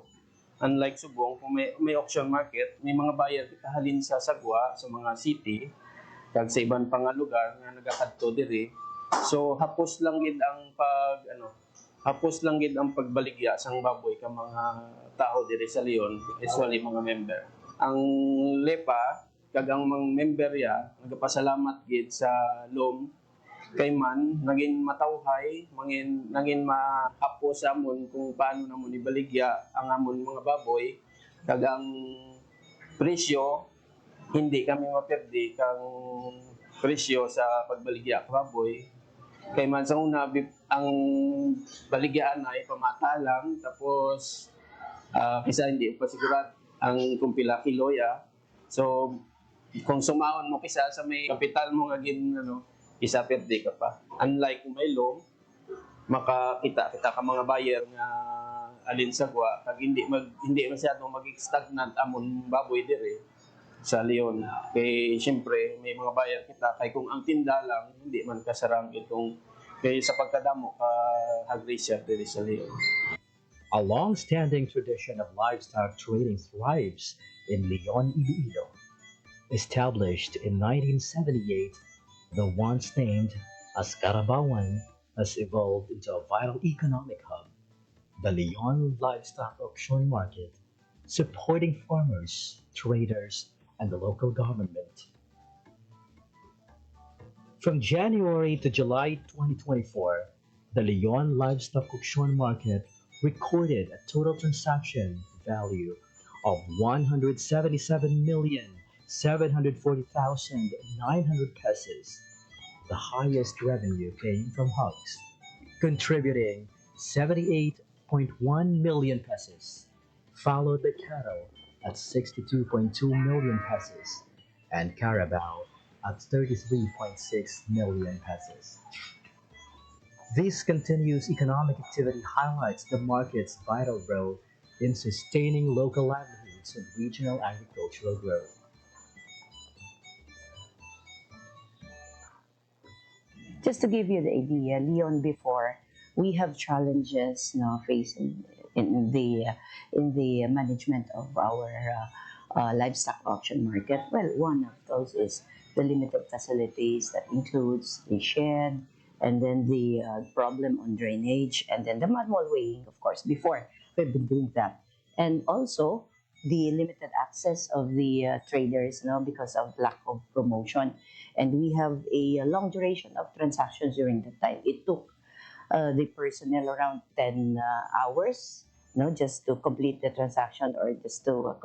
Unlike Subong, kung may auction market, may mga buyer kita halin sa Sagwa, sa mga city, kag sa ibang pang lugar nga nagakadto diri. So hapos lang gid ang hapos lang gid ang pagbaligya sang baboy ka mga tao diri sa Leon, usually mga member. Ang lepa kag ang mga member ya nagapasalamat gid sa LOM kay man naging matawhay, naging mahapos sa amon kung paano namon ibaligya ang amon mga baboy kag ang presyo hindi kami maperdi kang presyo sa pagbaligya ka baboy kay man sa una ang baligyaan ay pamata lang tapos kisa hindi pa sigurad ang kung pila kilo ya so kung sumahon mo kisa sa may kapital mo nga gin isa perdi ka pa. Unlike kung may loan, makakita ka mga buyer nga alin sagwa kag hindi masyadong mag-stagnant amon baboy dire sa Leon. Kay siyempre may mga buyer kita kay kung ang tinda lang hindi man kasarang itong kay sa pagkadamo ka agresya dire sa Leon. A long-standing tradition of livestock trading thrives in Leon, Iloilo. Established in 1978, the once named as Carabawan has evolved into a vital economic hub, the Leon Livestock Auction Market, supporting farmers, traders, and the local government. From January to July 2024, the Leon Livestock Auction Market recorded a total transaction value of 177,740,900 pesos. The highest revenue came from hogs, contributing 78.1 million pesos, followed by cattle at 62.2 million pesos, and Carabao at 33.6 million pesos. This continuous economic activity highlights the market's vital role in sustaining local livelihoods and regional agricultural growth. Just to give you the idea, Leon before, we have challenges now facing in the management of our livestock auction market. Well, one of those is the limited facilities that includes the shed, and then the problem on drainage, and then the manual weighing, of course. Before, we've been doing that. And also, the limited access of the traders because of lack of promotion. And we have a long duration of transactions during that time. It took the personnel around 10 hours just to complete the transaction or just to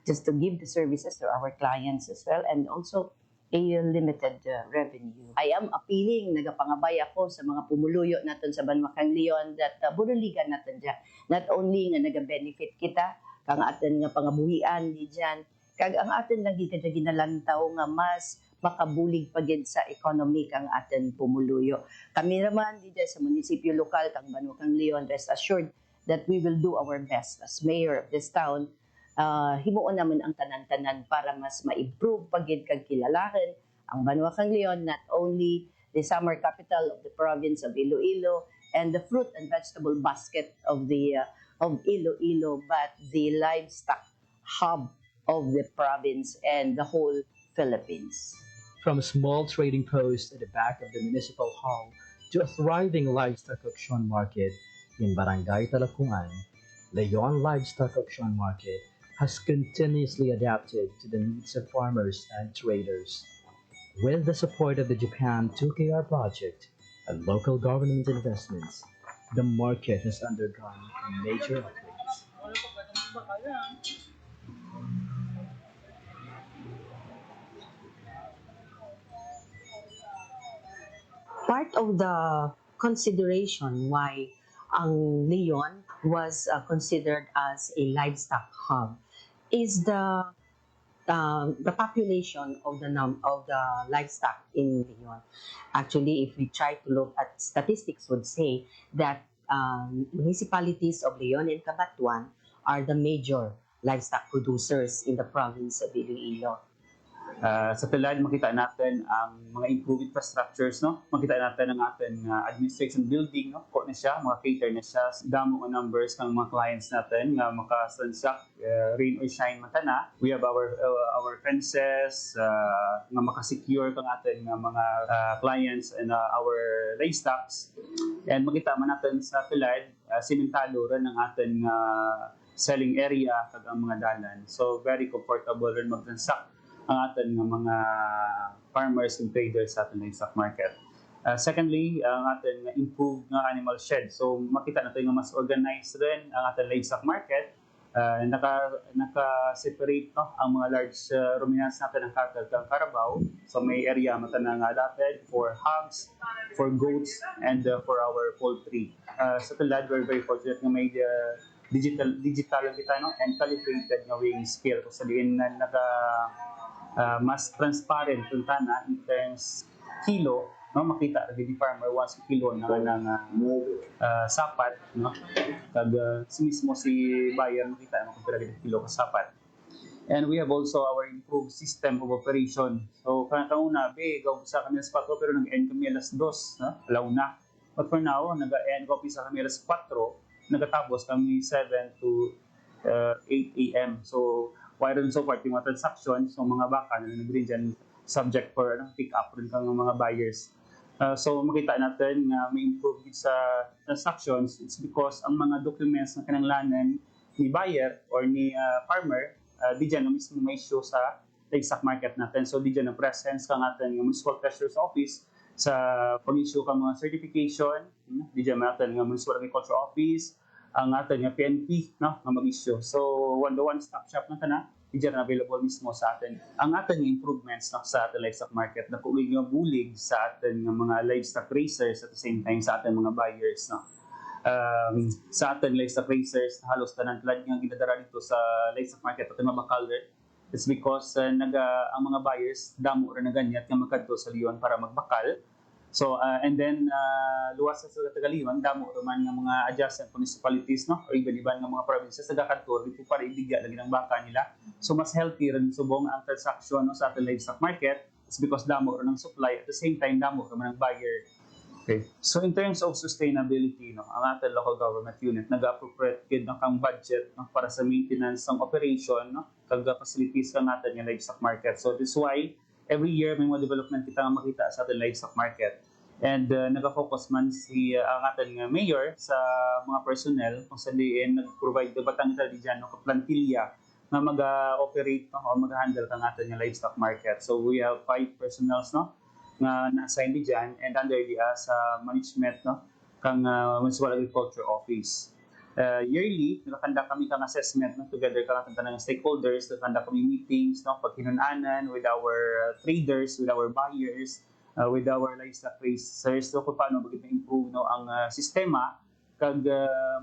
just to give the services to our clients as well. And also, a limited revenue. I am appealing, nagapangabay ako sa mga pumuluyo natin sa Banwakang Leon that bunuligan natin dyan. Not only nga nag-benefit kita, kang atin nga pangabuhian di dyan, kag ang atin lang ginalantaw nga mas makabulig pagid sa economy kang atin pumuluyo. Kami naman di dyan sa munisipyo lokal, kang Banwakang Leon, rest assured that we will do our best as mayor of this town. Himuon naman ang tanan-tanan para mas ma-improve pagid kag kilalahan ang Banwakang Leon, not only the summer capital of the province of Iloilo and the fruit and vegetable basket of the of Iloilo, but the livestock hub of the province and the whole Philippines. From a small trading post at the back of the municipal hall to a thriving livestock auction market, in Barangay Talakungan, Leon Livestock Auction Market has continuously adapted to the needs of farmers and traders. With the support of the Japan 2KR project and local government investments, the market has undergone major upgrades. Part of the consideration why ang Leon was considered as a livestock hub is the population of the livestock in Leon. Actually, if we try to look at statistics, would say that municipalities of Leon and Cabanatuan are the major livestock producers in the province of Iloilo. Sa tulad, makita natin ang mga improved infrastructures, no? Makita natin ang ating administration building, no? Ko na siya, mga cater na siya, damo ang numbers ng mga clients natin nga maka-transact, rain or shine man na. We have our fences, nga maka-secure kang ating mga clients and our livestocks. And makita man natin sa tulad, simentado rin ang ating selling area kag ang mga dalan. So very comfortable rin mag-transact ang ating mga farmers and traders sa ating livestock market. Secondly, ang ating improved nga animal shed. So makita natin nga mas organized rin ang ating livestock market. Naka-separate no, ang mga large ruminants natin ng cattle ng Carabao. So may area mata na nga allotted for hogs, for goats, and for our poultry. Sa tulad, we're very fortunate nga may digital kita no, and calibrated nga weighing scale. So sabihin na mas transparent yung tana in terms kilo, no, makita rin di farmer once kilo na sapat, no, kag si mismo si buyer makita mo kung pila kilo ka sapat. And we have also our improved system of operation. So kanuna gaw sa kami sa 4 pero nag-end kami alas 2, no, alaw na. But for now nag-end kami sa kami alas 4, nagatapos kami 7 to 8 a.m. So while so far yung mga transactions, so mga baka na nag-rin dyan subject for pick up rin kang mga buyers. So makita natin nga may improve sa transactions, it's because ang mga documents na kinanglanan ni buyer or ni farmer, di dyan na mismo may show sa livestock market natin. So di dyan ang presence kang atin yung municipal treasurer's office sa pag-issue kang mga certification, di dyan natin yung municipal agriculture office, ang atin yung PNP, no, na mag-issue. So, one-stop shop na na, diyan available mismo sa atin. Ang atin yung improvements no, sa ating livestock market na kulig yung bulig sa atin ng mga livestock racers at the same time sa ating mga buyers. No. Sa ating livestock racers, halos tanan tulad nga ginadara dito sa livestock market at mabakal rin. It's because ang mga buyers, damo rin na ganyan at magkadto sa Leon para magbakal. So, and then, luwas sa Tagaliwan, damo naman ng mga adjacent municipalities, no? O iba-iba ng mga provinces sa Gakantor, dito para ibigay lagi ng baka nila. So, mas healthy rin subong ang transaction no, sa ating livestock market. It's because damo rin ng supply, at the same time, damo naman ng buyer. Okay. So, in terms of sustainability, no, ang ating local government unit, nag-appropriate ng kang budget no, para sa maintenance ng operation, no, kag-facilities ka natin yung livestock market. So, this is why, every year may mga development kita nga makita sa ating livestock market. And nag-focus man ang ating mayor sa mga personnel kung saan nag-provide batang ita di dyan no, plantilla na mag-operate no, o mag-handle kang ating livestock market. So we have 5 personnels no, nga na-assign di dyan and under the sa management no, kang Municipal Agriculture Office. Yearly, nakakanda kami kang assessment no, together kang ng stakeholders, nakakanda kami meetings, no, pagkinunanan with our traders, with our buyers, with our livestock racers, so kung paano mag-improve no, ang sistema kag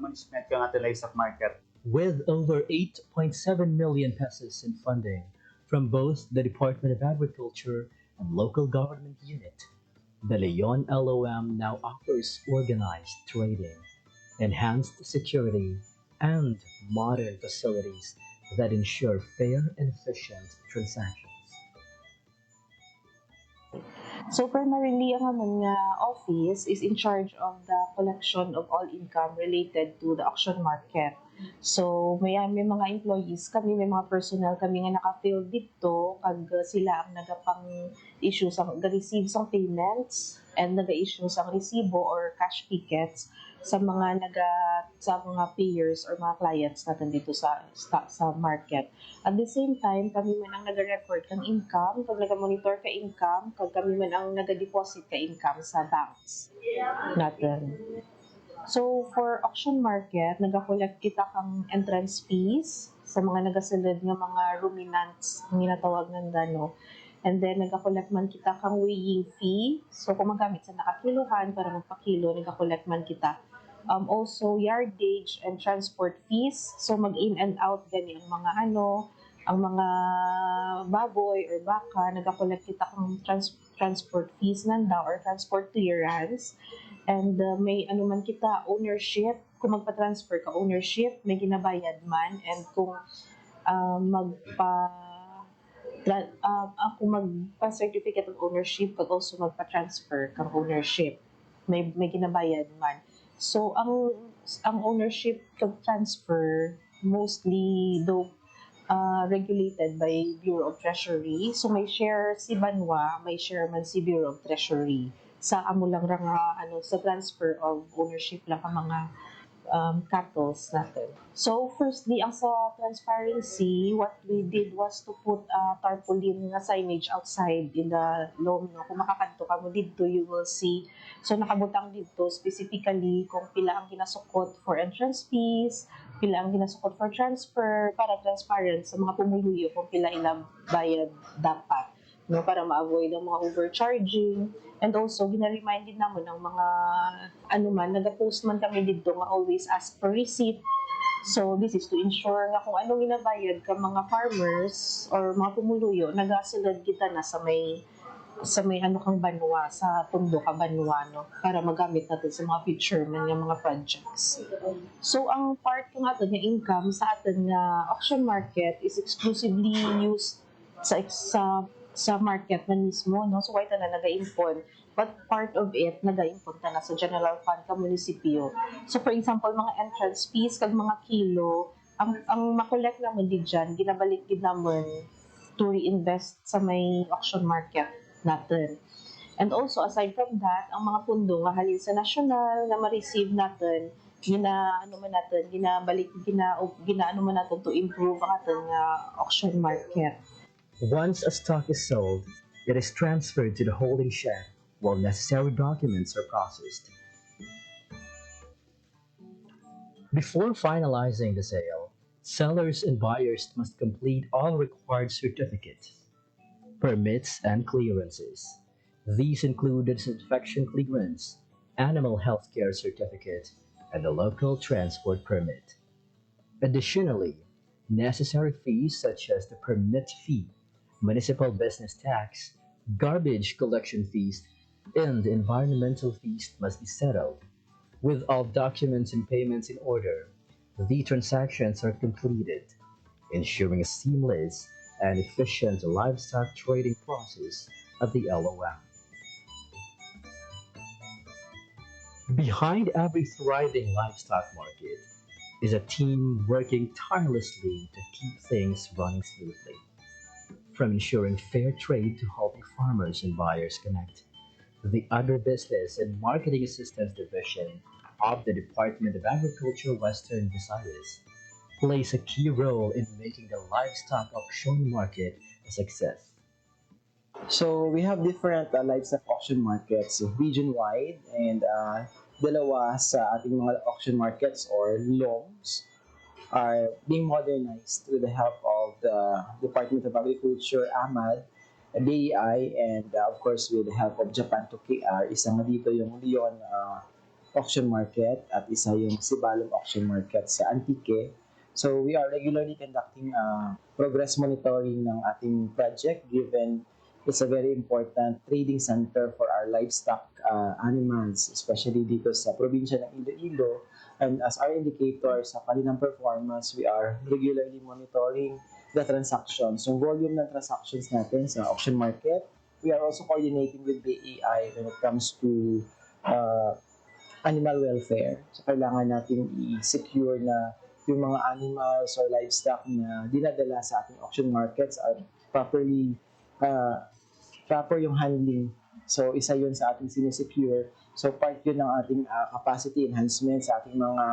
management kang ating livestock market. With over 8.7 million pesos in funding from both the Department of Agriculture and local government unit, the Leon LOM now offers organized trading, enhanced security, and modern facilities that ensure fair and efficient transactions. So primarily, ang among office is in charge of the collection of all income related to the auction market. So may mga employees kami, may mga personnel kami nga naka-field dito kag sila ang nagapang issue receive sang payments and naga-issue sang resibo or cash tickets sa mga payers or mga clients natin dito sa market. At the same time, kami man ang naga-record ng income, pag naga-monitor ka income, kag kami man ang naga-deposit ka income sa banks natin. So, for auction market, nag-collect kita kang entrance fees sa mga nagasulod nga mga ruminants, ang ginatawag ng gano. And then, nag-collect man kita kang weighing fee. So, kung magamit sa nakakiluhan para magpakilo, nag-collect man kita. Also, yardage and transport fees. So, mag-in and out gani ang mga baboy or baka, nag-collect kita kang transport fees nanda or transport clearance. And may man kita, ownership, kung magpa-transfer ka ownership, may ginabayad man. And kung magpa-certificate of ownership, kag also magpa-transfer kang ownership, may ginabayad man. So, ang ownership kag transfer, mostly though regulated by Bureau of Treasury. So, may share si Banwa, may share man si Bureau of Treasury. Sa amo lang sa transfer of ownership lang ang mga cattle natin. So, firstly, ang sa transparency, what we did was to put tarpaulin na signage outside in the loam. No? Kung makakadto ka mo dito, you will see. So, nakabutang dito specifically kung pila ang ginasukot for entrance fees, pila ang ginasukot for transfer, para transparent sa mga pumuluyo kung pila ilang bayad dapat. No, para ma-avoid ang mga overcharging. And also, gina-remind din naman ng mga nag-post man kami dito nga always ask for receipt. So, this is to ensure nga kung anong ginabayad ka mga farmers or mga pumuluyo, nagasulod kita na sa may kang banwa, sa pundo ka banwa, no? Para magamit natin sa mga future man ng mga projects. So, ang part ng atin nga income sa atin nga auction market is exclusively used sa market na mismo, no? So, why ta na nag-impon? But part of it, nag-impon ta na sa general fund ka munisipyo. So, for example, mga entrance fees, kag mga kilo, ang makolek naman din dyan, ginabalik din naman to reinvest sa may auction market natin. And also, aside from that, ang mga pundo nga halin sa national na ma-receive natin, ginaano man natin to improve ang ating auction market. Once a stock is sold, it is transferred to the holding shed while necessary documents are processed. Before finalizing the sale, sellers and buyers must complete all required certificates, permits, and clearances. These include the disinfection clearance, animal health care certificate, and the local transport permit. Additionally, necessary fees such as the permit fee, municipal business tax, garbage collection fees, and environmental fees must be settled. With all documents and payments in order, the transactions are completed, ensuring a seamless and efficient livestock trading process at the LOM. Behind every thriving livestock market is a team working tirelessly to keep things running smoothly. From ensuring fair trade to helping farmers and buyers connect, the Agribusiness and Marketing Assistance Division of the Department of Agriculture Western Visayas plays a key role in making the livestock auction market a success. So we have different livestock auction markets region-wide and dalawa sa ating mga auction markets or LOMs are being modernized with the help of the Department of Agriculture, AMAD, DEI, and of course with the help of Japan to KR. Isa nga dito yung Leon auction market at isa yung Sibalom auction market sa Antique. So we are regularly conducting progress monitoring ng ating project given it's a very important trading center for our livestock animals, especially dito sa probinsya ng Iloilo. And as our indicator sa kanilang performance, we are regularly monitoring the transactions. Yung volume ng transactions natin sa auction market, we are also coordinating with BEI when it comes to animal welfare. So kailangan natin i-secure na yung mga animals or livestock na dinadala sa ating auction markets are properly proper yung handling. So, isa yun sa ating sinisecure. So, part yun ng ating capacity enhancement sa ating mga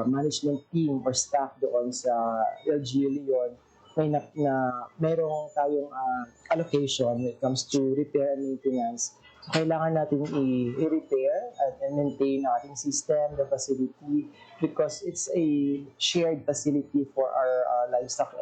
management team or staff doon sa LGU Leon. Merong tayong allocation when it comes to repair and maintenance. So, kailangan natin i-repair and maintain ang ating system, the facility, because it's a shared facility for our livestock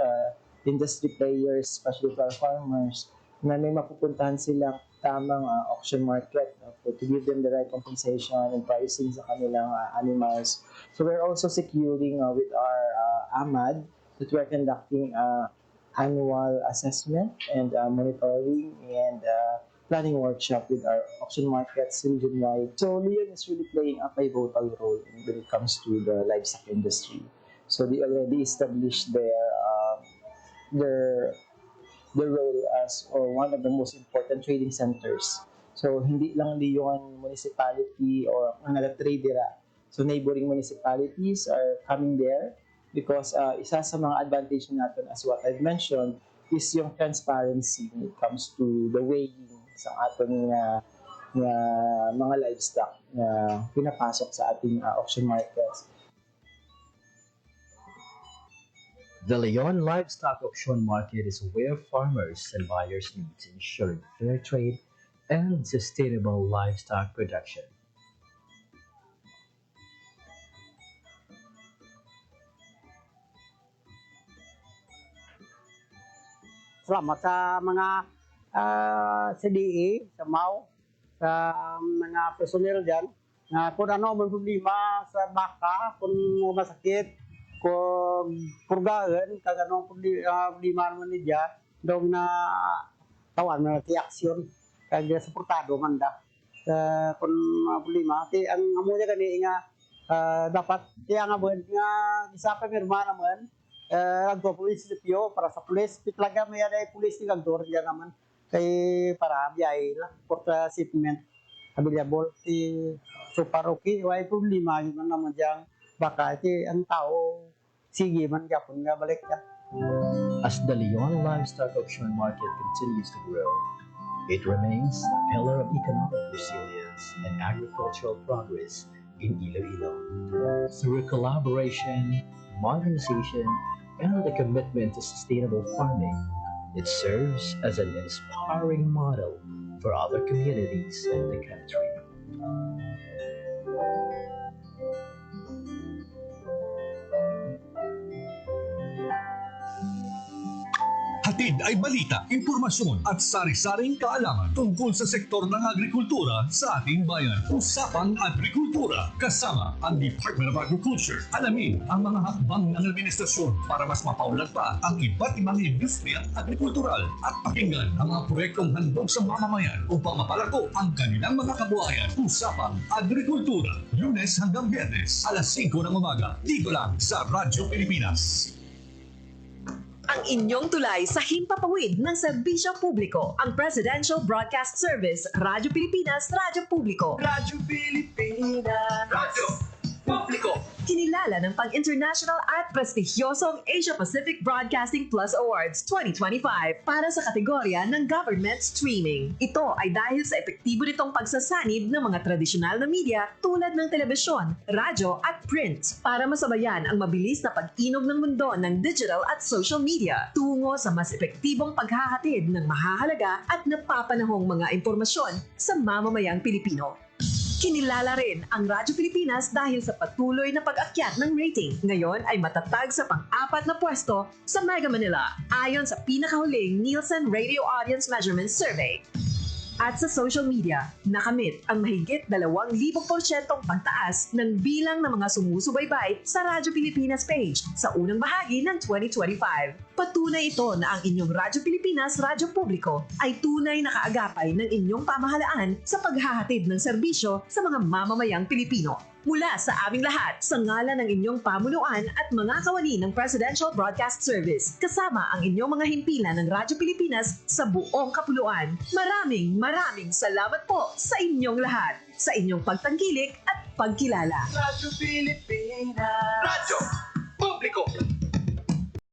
industry players, especially for our farmers, na may mapupuntahan silang tamang auction market to give them the right compensation and pricing sa kanilang animals. So we're also securing with our AMAD that we're conducting annual assessment and monitoring and planning workshop with our auction markets region-wide. So Leon is really playing a pivotal role when it comes to the livestock industry. So they already established their role as one of the most important trading centers. So hindi lang Leon municipality or mga tradera. So neighboring municipalities are coming there because isa sa mga advantage natin, as what I've mentioned, is yung transparency when it comes to the weighing sa ating mga livestock na pinapasok sa ating auction markets. The Leon Livestock Auction Market is where farmers and buyers need to ensure fair trade and sustainable livestock production. Salamat sa mga CDE, sa MAU, sa mga personel dyan, na kung ano may problema sa baka, kung masakit, kung purgaan, kung anong problema naman niya, doon na tawan na aksyon, kaya suportado man da. Kung problema, ang amo niya gani nga, dapat, kaya nga buwan nga, isa pa mirma naman, nagpo-police para sa police, pitlaga may ada police ni Gagdor dyan naman, kay para biyay lang for the shipment available so para okay why problema yun naman diyang baka ang tao sige man gapon nga balik ka. As the Leon Livestock Auction Market continues to grow, it remains a pillar of economic resilience and agricultural progress in Iloilo. Through collaboration, modernization, and the commitment to sustainable farming, it serves as an inspiring model for other communities in the country. Hatid ay balita, impormasyon at sari-saring kaalaman tungkol sa sektor ng agrikultura sa ating bayan. Usapang Agrikultura kasama ang Department of Agriculture. Alamin ang mga hakbang ng administrasyon para mas mapaunlad pa ang iba't ibang industriya agrikultural at pakinggan ang mga proyektong handog sa mamamayan upang mapalako ang kanilang mga kabuhayan. Usapang Agrikultura, Lunes hanggang Biyernes, alas 5 ng umaga, dito lang sa Radyo Pilipinas. Ang inyong tulay sa himpapawid ng serbisyo publiko, ang Presidential Broadcast Service, Radyo Pilipinas, Radyo Publiko. Radyo Pilipinas. Radyo Publiko. Kinilala ng pang-international at prestigyosong Asia-Pacific Broadcasting Plus Awards 2025 para sa kategorya ng Government Streaming. Ito ay dahil sa epektibo nitong pagsasanib ng mga tradisyonal na media tulad ng telebisyon, radyo at print para masabayan ang mabilis na pag-inog ng mundo ng digital at social media tungo sa mas epektibong paghahatid ng mahahalaga at napapanahong mga impormasyon sa mamamayang Pilipino. Kinilala rin ang Radyo Pilipinas dahil sa patuloy na pag-akyat ng rating. Ngayon ay matatag sa pang-4 na pwesto sa Mega Manila ayon sa pinakahuling Nielsen Radio Audience Measurement Survey. At sa social media, nakamit ang mahigit 2,000% pagtaas ng bilang ng mga sumusubaybay sa Radyo Pilipinas page sa unang bahagi ng 2025. Patunay ito na ang inyong Radyo Pilipinas Radyo Publiko ay tunay na kaagapay ng inyong pamahalaan sa paghahatid ng serbisyo sa mga mamamayang Pilipino. Mula sa aming lahat, sa ngalan ng inyong pamunuan at mga kawani ng Presidential Broadcast Service, kasama ang inyong mga himpilan ng Radyo Pilipinas sa buong kapuluan. Maraming salamat po sa inyong lahat, sa inyong pagtangkilik at pagkilala. Radyo Pilipinas. Radyo